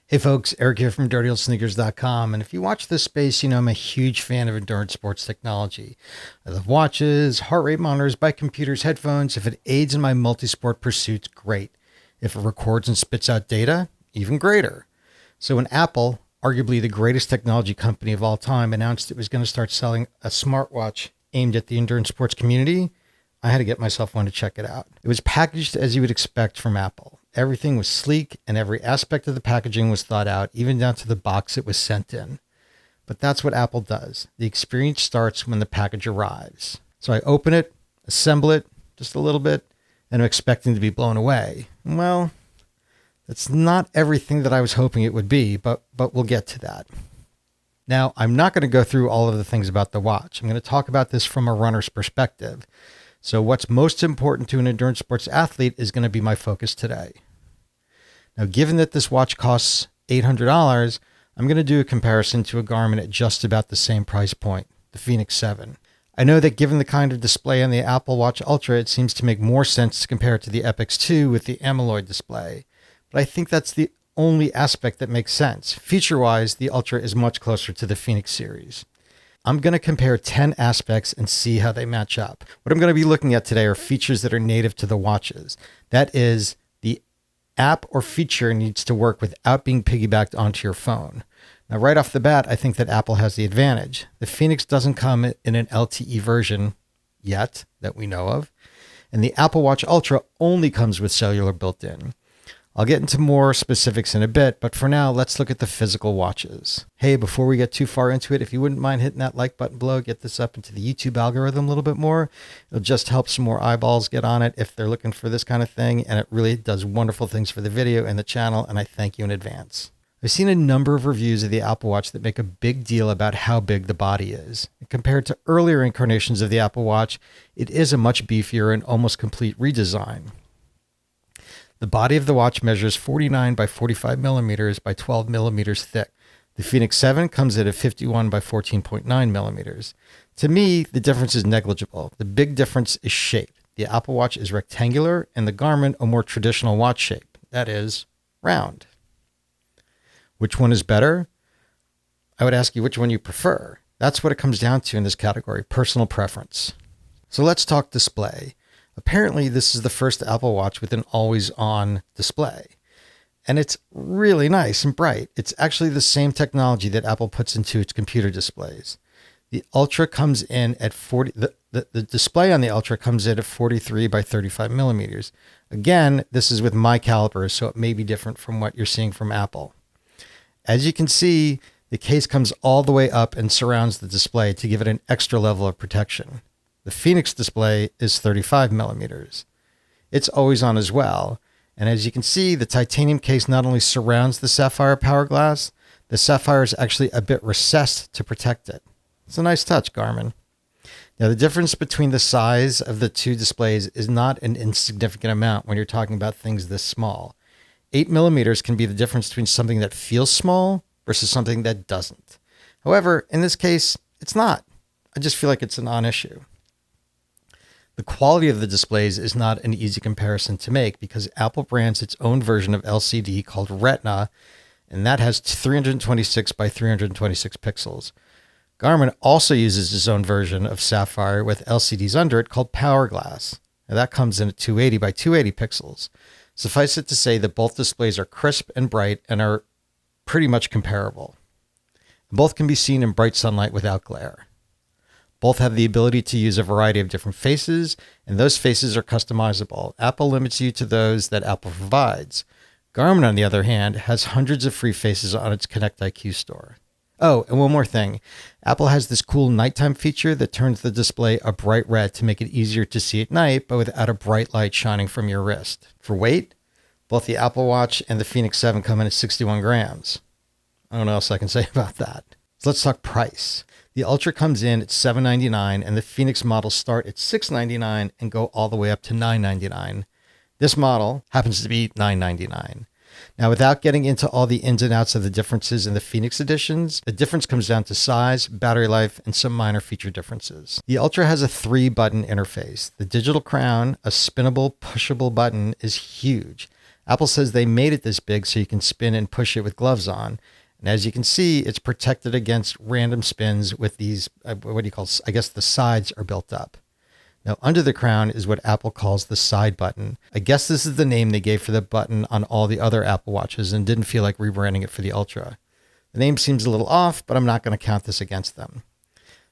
Hey folks, Eric here from DirtyOldSneakers.com. And if you watch this space, you know I'm a huge fan of endurance sports technology. I love watches, heart rate monitors, bike computers, headphones. If it aids in my multi-sport pursuits, great. If it records and spits out data, even greater. So when Apple, arguably the greatest technology company of all time, announced it was going to start selling a smartwatch aimed at the endurance sports community, I had to get myself one to check it out. It was packaged as you would expect from Apple. Everything was sleek and every aspect of the packaging was thought out, even down to the box it was sent in. But that's what Apple does. The experience starts when the package arrives. So I open it, assemble it just a little bit, and I'm expecting to be blown away. Well, that's not everything that I was hoping it would be, but we'll get to that. Now, I'm not going to go through all of the things about the watch. I'm going to talk about this from a runner's perspective. So what's most important to an endurance sports athlete is going to be my focus today. Now, given that this watch costs $800, I'm going to do a comparison to a Garmin at just about the same price point, the Fenix 7. I know that given the kind of display on the Apple Watch Ultra, it seems to make more sense to compare it to the Epix 2 with the AMOLED display. But I think that's the only aspect that makes sense. Feature-wise, the Ultra is much closer to the Fenix series. I'm going to compare 10 aspects and see how they match up. What I'm going to be looking at today are features that are native to the watches. That is, the app or feature needs to work without being piggybacked onto your phone. Now, right off the bat, I think that Apple has the advantage. The Fenix doesn't come in an LTE version yet that we know of, and the Apple Watch Ultra only comes with cellular built in. I'll get into more specifics in a bit, but for now, let's look at the physical watches. Hey, before we get too far into it, if you wouldn't mind hitting that like button below, get this up into the YouTube algorithm a little bit more. It'll just help some more eyeballs get on it if they're looking for this kind of thing, and it really does wonderful things for the video and the channel, and I thank you in advance. I've seen a number of reviews of the Apple Watch that make a big deal about how big the body is. Compared to earlier incarnations of the Apple Watch, it is a much beefier and almost complete redesign. The body of the watch measures 49 by 45 millimeters by 12 millimeters thick. The Fenix 7 comes at a 51 by 14.9 millimeters. To me, the difference is negligible. The big difference is shape. The Apple Watch is rectangular and the Garmin a more traditional watch shape. That is, round. Which one is better? I would ask you which one you prefer. That's what it comes down to in this category, personal preference. So let's talk display. Apparently, this is the first Apple Watch with an always-on display. And it's really nice and bright. It's actually the same technology that Apple puts into its computer displays. The Ultra comes in at 40. The display on the Ultra comes in at 43 by 35 millimeters. Again, this is with my calipers, so it may be different from what you're seeing from Apple. As you can see, the case comes all the way up and surrounds the display to give it an extra level of protection. The Fenix display is 35 millimeters. It's always on as well. And as you can see, the titanium case not only surrounds the sapphire power glass, the sapphire is actually a bit recessed to protect it. It's a nice touch, Garmin. Now, the difference between the size of the two displays is not an insignificant amount when you're talking about things this small. 8 millimeters can be the difference between something that feels small versus something that doesn't. However, in this case, it's not. I just feel like it's a non-issue. The quality of the displays is not an easy comparison to make because Apple brands its own version of LCD called Retina, and that has 326 by 326 pixels. Garmin also uses its own version of Sapphire with LCDs under it called Power Glass. Now that comes in at 280 by 280 pixels. Suffice it to say that both displays are crisp and bright and are pretty much comparable. Both can be seen in bright sunlight without glare. Both have the ability to use a variety of different faces, and those faces are customizable. Apple limits you to those that Apple provides. Garmin, on the other hand, has hundreds of free faces on its Connect IQ store. Oh, and one more thing. Apple has this cool nighttime feature that turns the display a bright red to make it easier to see at night, but without a bright light shining from your wrist. For weight, both the Apple Watch and the Fenix 7 come in at 61 grams. I don't know what else I can say about that. So let's talk price. The Ultra comes in at $799 and the Fenix models start at $699 and go all the way up to $999. This model happens to be $999. Now, without getting into all the ins and outs of the differences in the Fenix editions, the difference comes down to size, battery life, and some minor feature differences. The Ultra has a 3-button interface. The digital crown, a spinnable, pushable button, is huge. Apple says they made it this big so you can spin and push it with gloves on. And as you can see, it's protected against random spins with these, I guess the sides are built up. Now, under the crown is what Apple calls the side button. I guess this is the name they gave for the button on all the other Apple Watches and didn't feel like rebranding it for the Ultra. The name seems a little off, but I'm not going to count this against them.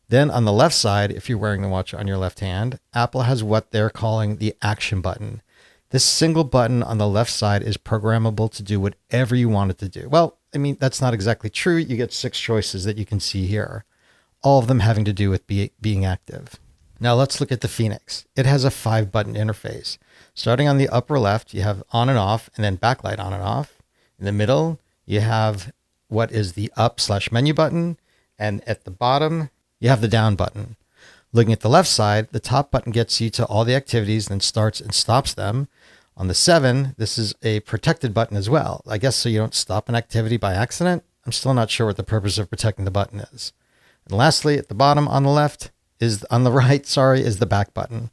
Then on the left side, if you're wearing the watch on your left hand, Apple has what they're calling the action button. This single button on the left side is programmable to do whatever you want it to do. Well, I mean, that's not exactly true. You get 6 choices that you can see here, all of them having to do with being active. Now let's look at the Fenix. It has a 5-button interface. Starting on the upper left, you have on and off, and then backlight on and off. In the middle, you have what is the up/menu button, and at the bottom, you have the down button. Looking at the left side, the top button gets you to all the activities, then starts and stops them. On the 7, this is a protected button as well. I guess so you don't stop an activity by accident. I'm still not sure what the purpose of protecting the button is. And lastly, at the bottom on the right, is the back button.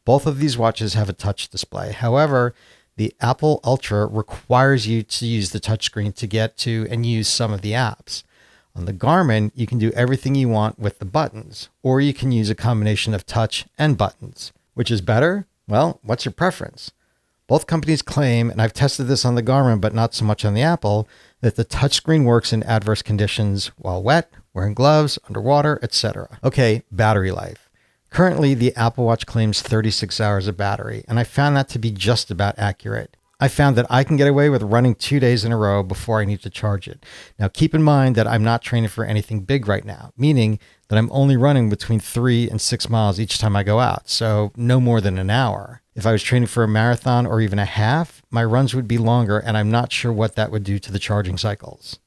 Both of these watches have a touch display. However, the Apple Ultra requires you to use the touchscreen to get to and use some of the apps. On the Garmin, you can do everything you want with the buttons, or you can use a combination of touch and buttons. Which is better? Well, what's your preference? Both companies claim, and I've tested this on the Garmin, but not so much on the Apple, that the touchscreen works in adverse conditions while wet, wearing gloves, underwater, etc. Okay, battery life. Currently, the Apple Watch claims 36 hours of battery, and I found that to be just about accurate. I found that I can get away with running 2 days in a row before I need to charge it. Now, keep in mind that I'm not training for anything big right now, meaning that I'm only running between 3 and 6 miles each time I go out, so no more than an hour. If I was training for a marathon or even a half, my runs would be longer, and I'm not sure what that would do to the charging cycles.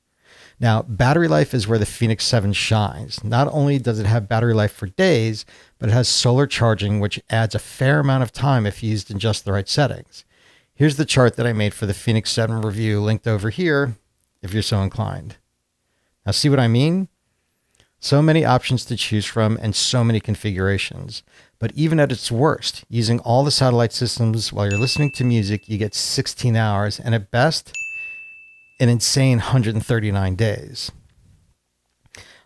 Now, battery life is where the Fenix 7 shines. Not only does it have battery life for days, but it has solar charging, which adds a fair amount of time if used in just the right settings. Here's the chart that I made for the Fenix 7 review linked over here, if you're so inclined. Now, see what I mean? So many options to choose from and so many configurations. But even at its worst, using all the satellite systems while you're listening to music, you get 16 hours and at best, an insane 139 days.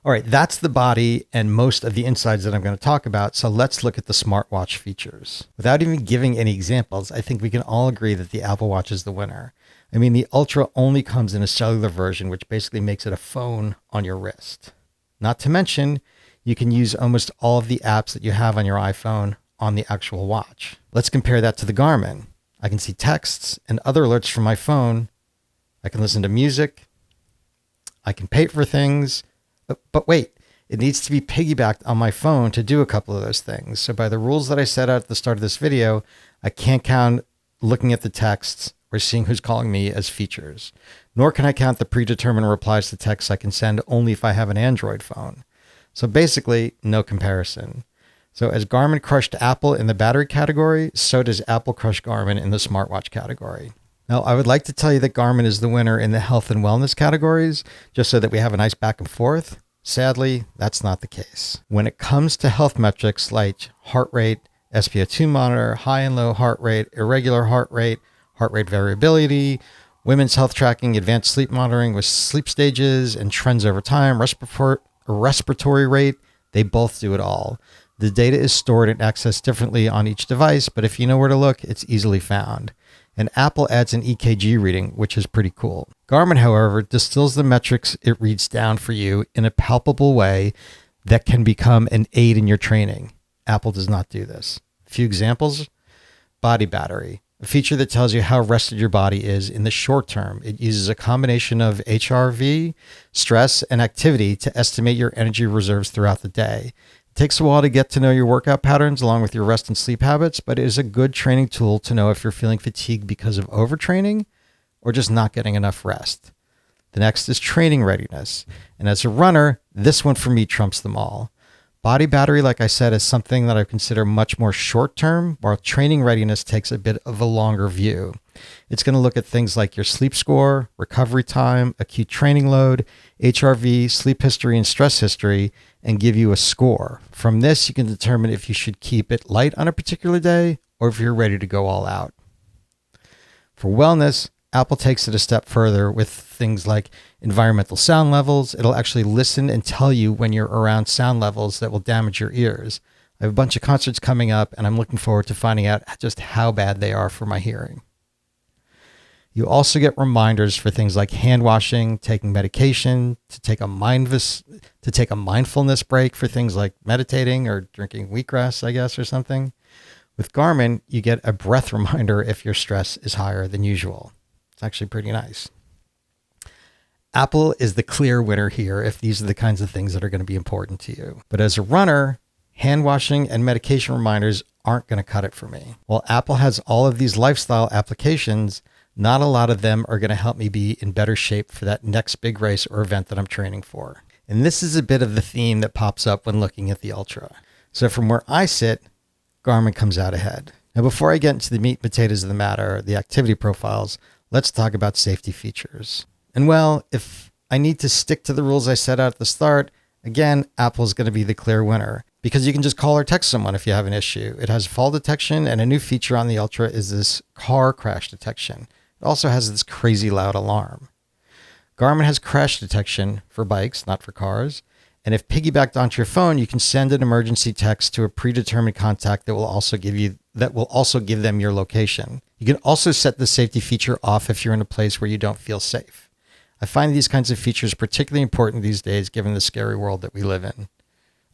All right, that's the body and most of the insides that I'm going to talk about. So let's look at the smartwatch features. Without even giving any examples, I think we can all agree that the Apple Watch is the winner. I mean, the Ultra only comes in a cellular version, which basically makes it a phone on your wrist. Not to mention, you can use almost all of the apps that you have on your iPhone on the actual watch. Let's compare that to the Garmin. I can see texts and other alerts from my phone. I can listen to music. I can pay for things. But wait, it needs to be piggybacked on my phone to do a couple of those things. So by the rules that I set out at the start of this video, I can't count looking at the texts or seeing who's calling me as features. Nor can I count the predetermined replies to texts I can send only if I have an Android phone. So basically, no comparison. So as Garmin crushed Apple in the battery category, so does Apple crush Garmin in the smartwatch category. Now, I would like to tell you that Garmin is the winner in the health and wellness categories, just so that we have a nice back and forth. Sadly, that's not the case. When it comes to health metrics like heart rate, SpO2 monitor, high and low heart rate, irregular heart rate variability, women's health tracking, advanced sleep monitoring with sleep stages and trends over time, respiratory rate, they both do it all. The data is stored and accessed differently on each device, but if you know where to look, it's easily found. And Apple adds an EKG reading, which is pretty cool. Garmin, however, distills the metrics it reads down for you in a palpable way that can become an aid in your training. Apple does not do this. A few examples: body battery, a feature that tells you how rested your body is in the short term. It uses a combination of HRV, stress, and activity to estimate your energy reserves throughout the day. It takes a while to get to know your workout patterns along with your rest and sleep habits, but it is a good training tool to know if you're feeling fatigued because of overtraining or just not getting enough rest. The next is training readiness. And as a runner, this one for me trumps them all. Body battery, like I said, is something that I consider much more short-term, while training readiness takes a bit of a longer view. It's going to look at things like your sleep score, recovery time, acute training load, HRV, sleep history, and stress history, and give you a score. From this, you can determine if you should keep it light on a particular day or if you're ready to go all out. For wellness, Apple takes it a step further with things like environmental sound levels. It'll actually listen and tell you when you're around sound levels that will damage your ears. I have a bunch of concerts coming up, and I'm looking forward to finding out just how bad they are for my hearing. You also get reminders for things like hand washing, taking medication, to take a mindfulness break for things like meditating or drinking wheatgrass, I guess, or something. With Garmin, you get a breath reminder if your stress is higher than usual. It's actually pretty nice. Apple is the clear winner here if these are the kinds of things that are going to be important to you. But as a runner, hand washing and medication reminders aren't going to cut it for me. While Apple has all of these lifestyle applications, not a lot of them are going to help me be in better shape for that next big race or event that I'm training for. And this is a bit of the theme that pops up when looking at the Ultra. So from where I sit, Garmin comes out ahead. Now, before I get into the meat and potatoes of the matter, the activity profiles, let's talk about safety features. And well, if I need to stick to the rules I set out at the start, again, Apple's going to be the clear winner because you can just call or text someone if you have an issue. It has fall detection, and a new feature on the Ultra is this car crash detection. It also has this crazy loud alarm. Garmin has crash detection for bikes, not for cars. And if piggybacked onto your phone, you can send an emergency text to a predetermined contact that will also give them your location. You can also set the safety feature off if you're in a place where you don't feel safe. I find these kinds of features particularly important these days, given the scary world that we live in.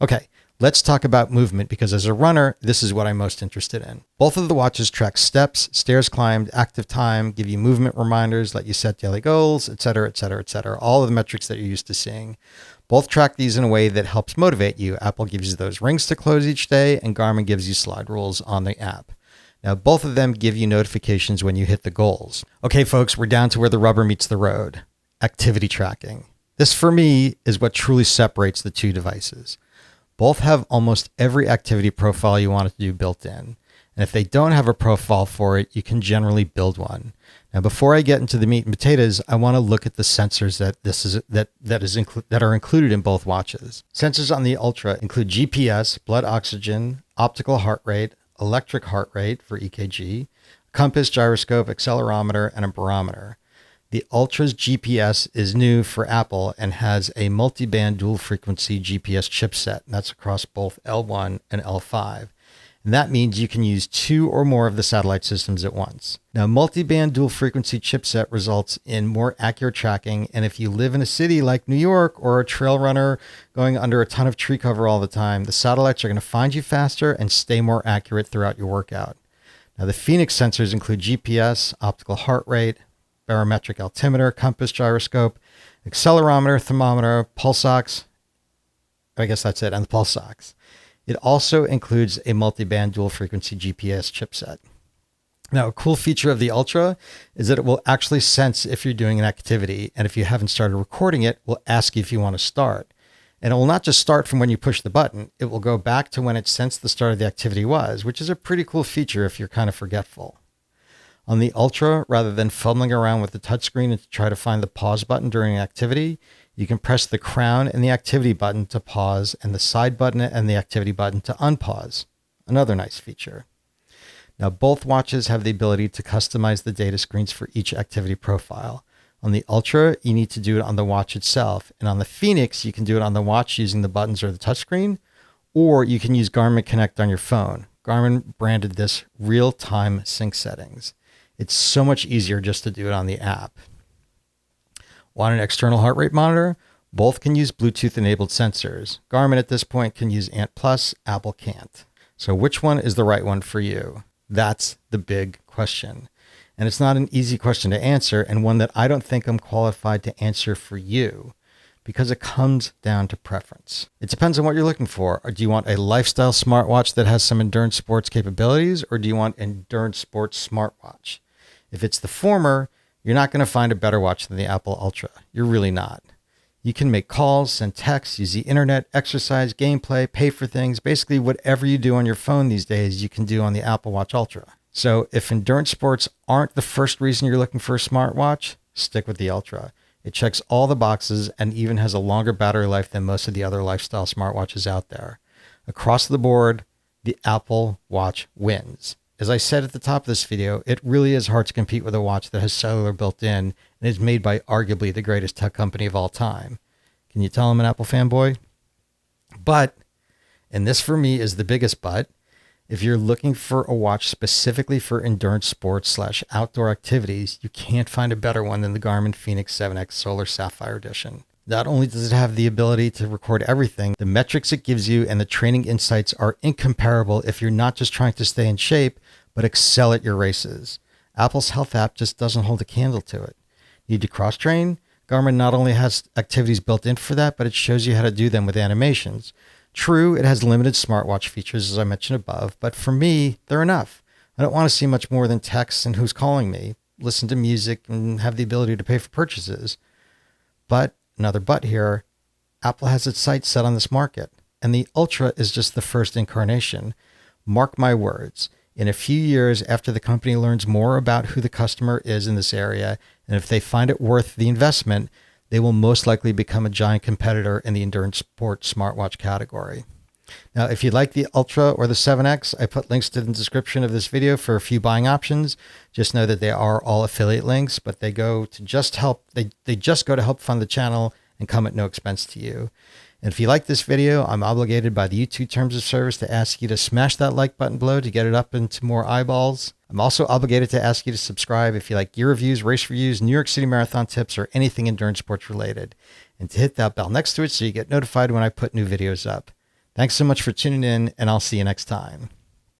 Okay, let's talk about movement, because as a runner, this is what I'm most interested in. Both of the watches track steps, stairs climbed, active time, give you movement reminders, let you set daily goals, etc., etc., etc. All of the metrics that you're used to seeing. Both track these in a way that helps motivate you. Apple gives you those rings to close each day, and Garmin gives you slide rules on the app. Now, both of them give you notifications when you hit the goals. Okay, folks, we're down to where the rubber meets the road. Activity tracking. This, for me, is what truly separates the two devices. Both have almost every activity profile you want to do built in. And if they don't have a profile for it, you can generally build one. Now, before I get into the meat and potatoes, I want to look at the sensors that are included in both watches. Sensors on the Ultra include GPS, blood oxygen, optical heart rate, electric heart rate for EKG, compass, gyroscope, accelerometer, and a barometer. The Ultra's GPS is new for Apple and has a multi-band dual-frequency GPS chipset. That's across both L1 and L5. And that means you can use 2 or more of the satellite systems at once. Now, multi-band dual-frequency chipset results in more accurate tracking, and if you live in a city like New York or a trail runner going under a ton of tree cover all the time, the satellites are going to find you faster and stay more accurate throughout your workout. Now, the Fenix sensors include GPS, optical heart rate, barometric altimeter, compass, gyroscope, accelerometer, thermometer, pulse ox. I guess that's it, and the pulse ox. It also includes a multi-band dual-frequency GPS chipset. Now, a cool feature of the Ultra is that it will actually sense if you're doing an activity, and if you haven't started recording it, will ask you if you want to start. And it will not just start from when you push the button, it will go back to when it sensed the start of the activity was, which is a pretty cool feature if you're kind of forgetful. On the Ultra, rather than fumbling around with the touchscreen to try to find the pause button during an activity, you can press the crown and the activity button to pause and the side button and the activity button to unpause. Another nice feature. Now, both watches have the ability to customize the data screens for each activity profile. On the Ultra, you need to do it on the watch itself. And on the Fenix, you can do it on the watch using the buttons or the touchscreen, or you can use Garmin Connect on your phone. Garmin branded this real-time sync settings. It's so much easier just to do it on the app. Want an external heart rate monitor? Both can use Bluetooth-enabled sensors. Garmin at this point can use Ant+, Apple can't. So which one is the right one for you? That's the big question. And it's not an easy question to answer, and one that I don't think I'm qualified to answer for you, because it comes down to preference. It depends on what you're looking for. Or do you want a lifestyle smartwatch that has some endurance sports capabilities, or do you want an endurance sports smartwatch? If it's the former, you're not going to find a better watch than the Apple Ultra. You're really not. You can make calls, send texts, use the internet, exercise, gameplay, pay for things. Basically, whatever you do on your phone these days, you can do on the Apple Watch Ultra. So if endurance sports aren't the first reason you're looking for a smartwatch, stick with the Ultra. It checks all the boxes and even has a longer battery life than most of the other lifestyle smartwatches out there. Across the board, the Apple Watch wins. As I said at the top of this video, it really is hard to compete with a watch that has cellular built in and is made by arguably the greatest tech company of all time. Can you tell I'm an Apple fanboy? But, and this for me is the biggest but, if you're looking for a watch specifically for endurance sports / outdoor activities, you can't find a better one than the Garmin Fenix 7X Solar Sapphire Edition. Not only does it have the ability to record everything, the metrics it gives you and the training insights are incomparable if you're not just trying to stay in shape, but excel at your races. Apple's health app just doesn't hold a candle to it. Need to cross-train? Garmin not only has activities built in for that, but it shows you how to do them with animations. True, it has limited smartwatch features, as I mentioned above, but for me, they're enough. I don't want to see much more than text and who's calling me, listen to music, and have the ability to pay for purchases. But, another but here, Apple has its sights set on this market, and the Ultra is just the first incarnation. Mark my words, in a few years after the company learns more about who the customer is in this area, and if they find it worth the investment, they will most likely become a giant competitor in the endurance sport smartwatch category. Now, if you like the Ultra or the 7X, I put links to the description of this video for a few buying options. Just know that they are all affiliate links, but they go to just help. They just go to help fund the channel and come at no expense to you. And if you like this video, I'm obligated by the YouTube terms of service to ask you to smash that like button below to get it up into more eyeballs. I'm also obligated to ask you to subscribe if you like gear reviews, race reviews, New York City Marathon tips, or anything endurance sports related. And to hit that bell next to it so you get notified when I put new videos up. Thanks so much for tuning in, and I'll see you next time.